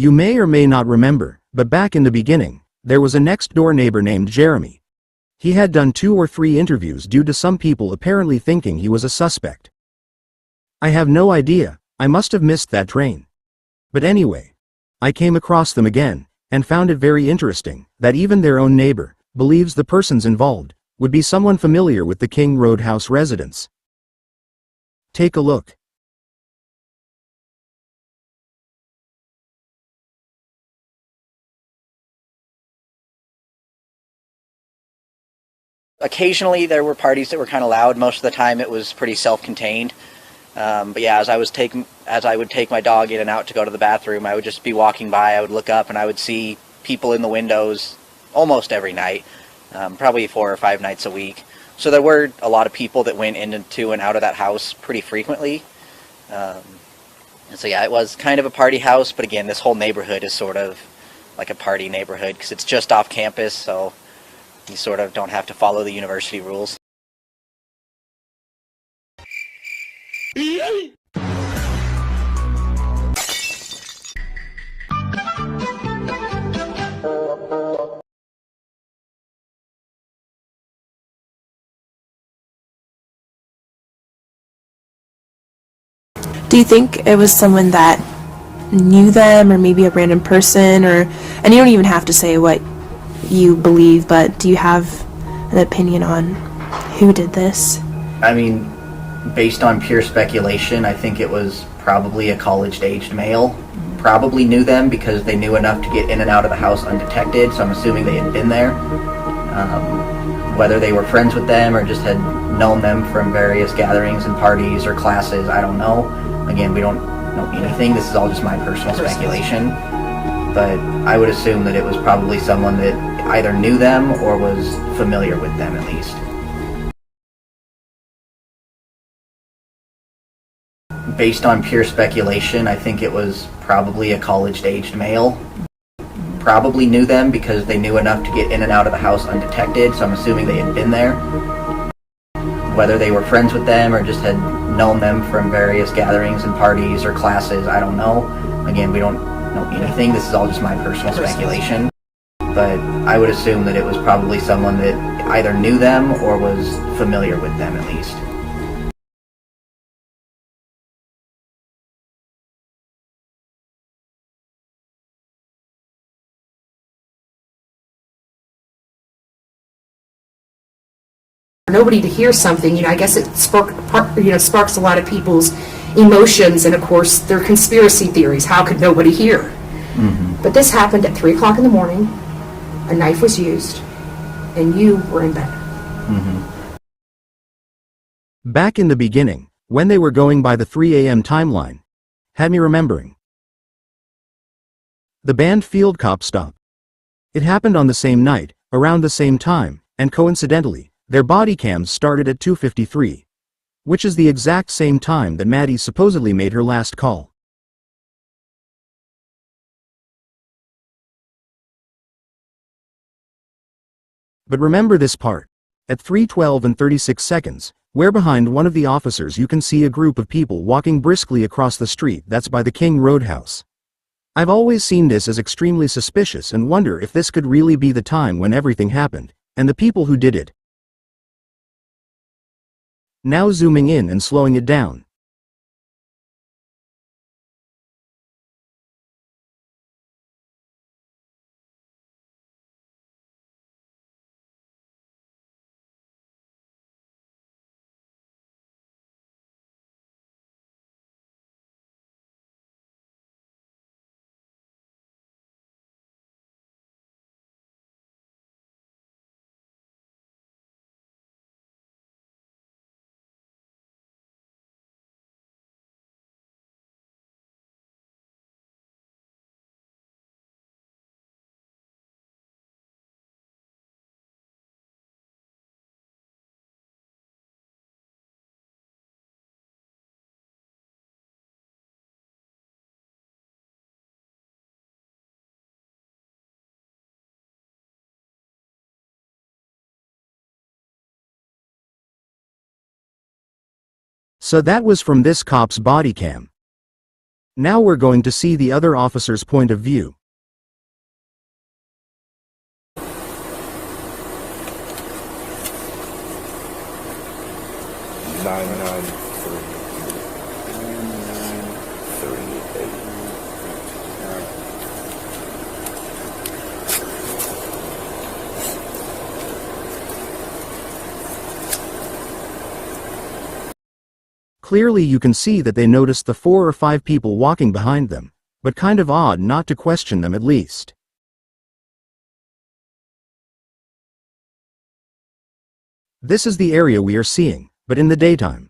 You may or may not remember, but back in the beginning, there was a next-door neighbor named Jeremy. He had done 2 or 3 interviews due to some people apparently thinking he was a suspect. I have no idea, I must have missed that train. But anyway, I came across them again, and found it very interesting that even their own neighbor believes the persons involved would be someone familiar with the King Roadhouse residents. Take a look. Occasionally there were parties that were kind of loud. Most of the time it was pretty self-contained. But yeah, as I would take my dog in and out to go to the bathroom, I would just be walking by, I would look up and I would see people in the windows almost every night, probably 4 or 5 nights a week. So there were a lot of people that went into and out of that house pretty frequently. And so yeah, it was kind of a party house, but again, this whole neighborhood is sort of like a party neighborhood because it's just off campus, so you sort of don't have to follow the university rules. Do you think it was someone that knew them, or maybe a random person, and you don't even have to say what you believe, but do you have an opinion on who did this? I mean, based on pure speculation, I think it was probably a college-aged male. Probably knew them because they knew enough to get in and out of the house undetected, so I'm assuming they had been there. Whether they were friends with them or just had known them from various gatherings and parties or classes, I don't know. Again, we don't know anything. This is all just my personal speculation. But I would assume that it was probably someone that either knew them or was familiar with them at least. Based on pure speculation, I think it was probably a college-aged male. Probably knew them because they knew enough to get in and out of the house undetected, so I'm assuming they had been there. Whether they were friends with them or just had known them from various gatherings and parties or classes, I don't know. Again, we don't know anything. This is all just my personal speculation. But I would assume that it was probably someone that either knew them or was familiar with them at least. Nobody to hear something, I guess it sparks a lot of people's emotions, and of course their conspiracy theories. How could nobody hear? Mm-hmm. But this happened at 3 o'clock in the morning. A knife was used, and you were in bed. Mm-hmm. Back in the beginning, when they were going by the 3 a.m. timeline, had me remembering. The band Field Cop stop. It happened on the same night, around the same time, and coincidentally, their body cams started at 2:53, which is the exact same time that Maddie supposedly made her last call. But remember this part. At 3:12 and 36 seconds, where behind one of the officers you can see a group of people walking briskly across the street that's by the King Roadhouse. I've always seen this as extremely suspicious and wonder if this could really be the time when everything happened, and the people who did it. Now zooming in and slowing it down. So that was from this cop's body cam. Now we're going to see the other officer's point of view. Clearly you can see that they noticed the 4 or 5 people walking behind them, but kind of odd not to question them at least. This is the area we are seeing, but in the daytime.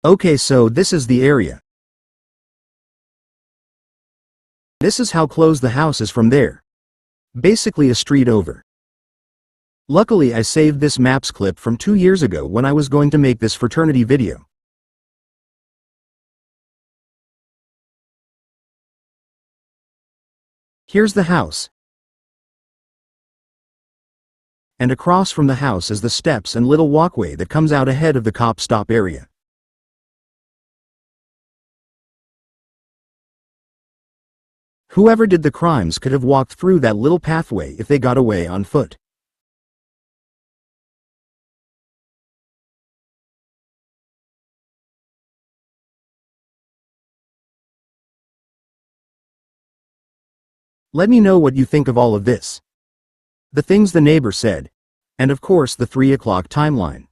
Okay, so this is the area. This is how close the house is from there. Basically a street over. Luckily I saved this maps clip from 2 years ago when I was going to make this fraternity video. Here's the house. And across from the house is the steps and little walkway that comes out ahead of the cop stop area. Whoever did the crimes could have walked through that little pathway if they got away on foot. Let me know what you think of all of this. The things the neighbor said. And of course the 3 o'clock timeline.